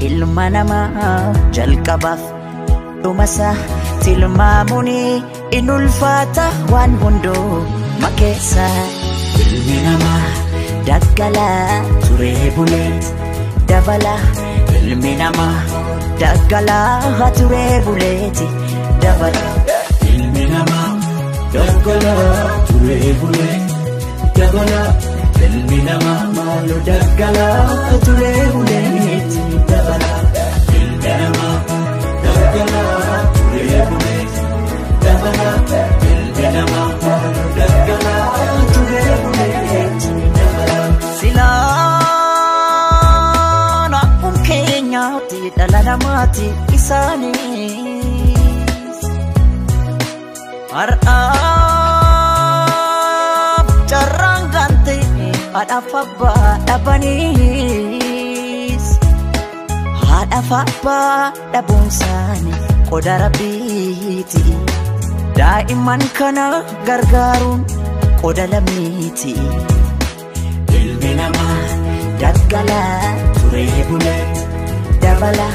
ilma namaa jalqabaaf dhumasa tilmaamuni in ulfaata waan hunduu makeessa. Ilmi namaa daggalaa turee buleet dabala. Ilmi namaa daggalaa turee buleeti dabala. Ilmi namaa daggalaa turee buleet dabala. Ilmi namaa maalu daggalaa turee buleeti dabala. Ilmi namaa daggalaa turee buleeti dabala. Ilmi namaa maalu daggalaa turee buleeti dabala. Silaan akkuma keenyaatti dhala namaatti isaanis har'aaf carraan gante haadhaaf abbaa dhabanis haadhaaf abbaa dhabuun isaanii qoda Rabbiiti. Daa'imman kana gargaaruun qoda lammiiti. Ilmi namaa daggalaa turee buleet dabala.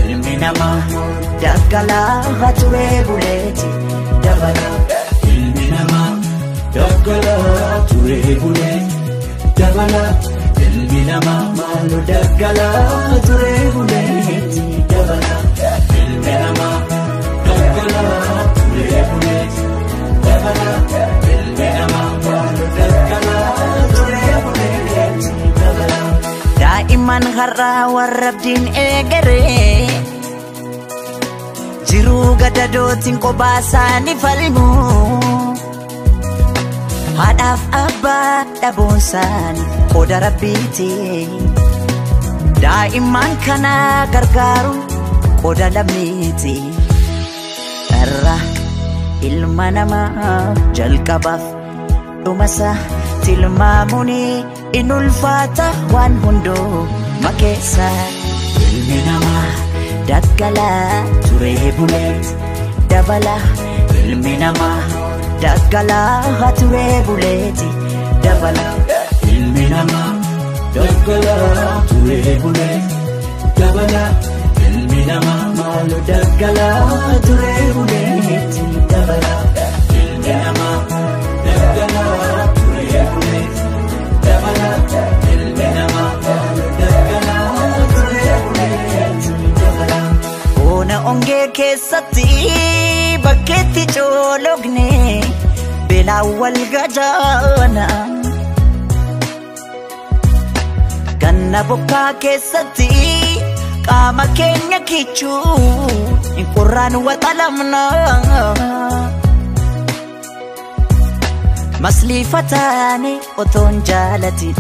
Ilmi namaa daggalaa turee buleeti dabala. Ilmi namaa daggalaa turee buleet dabala. Ilmi namaa maalu daggalaa turee buleeti dabala. Ilmi namaa daggalaa turee buleeti dabala. Ilmi namaa maalu daggalaa turee buleeti dabala. Daa'imman har'aa warra abdiin eegaree jiruu gadadootiin kophaa isaanii falmu. Haadhaaf abbaa dhabuun isaanii qoda Rabbiiti. Daa'imman kana gargaaruun qoda lammiiti. Irra ilma namaa jalqabaaf dhumasa tilmaamuni in ulfaata waan hunduu makeessa. Ilmi namaa daggalaa turee buleet dabala. Ilmi namaa daggalaa turee buleeti dabala. Ilmi namaa daggalaa turee buleet dabala. Ilmi namaa maalu daggalaa turee buleeti dabala. Ilmi namaa daggalaa turee buleet dabala. Ilmi namaa maalu daggalaa turee buleeti dabala. Ona ongee keessatti bakkeetti coologne beelaan wal gajaana. Ganna bokkaa keessatti qaama keenya kichuu in qurraan waxalamna. Masliifataane otoon jaalatin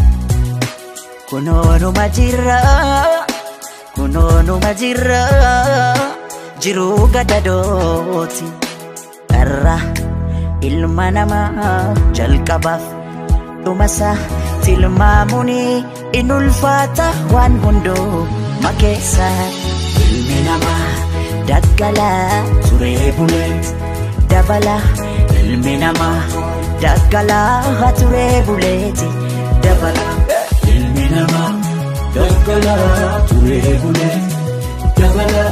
kunoonuma jirra kunoonuma jirra jiruu gadadooti. Irra ilma namaa jalqabaaf dhumasa tilmaamuni in ulfaata waan hunduu makeessa. Ilmi namaa daggalaa turee buleet dabala. Ilmi namaa daggalaa turee buleeti dabala. Ilmi namaa daggalaa turee buleet dabala.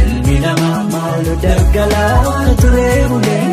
Ilmi namaa maalu daggalaa turee buleeti.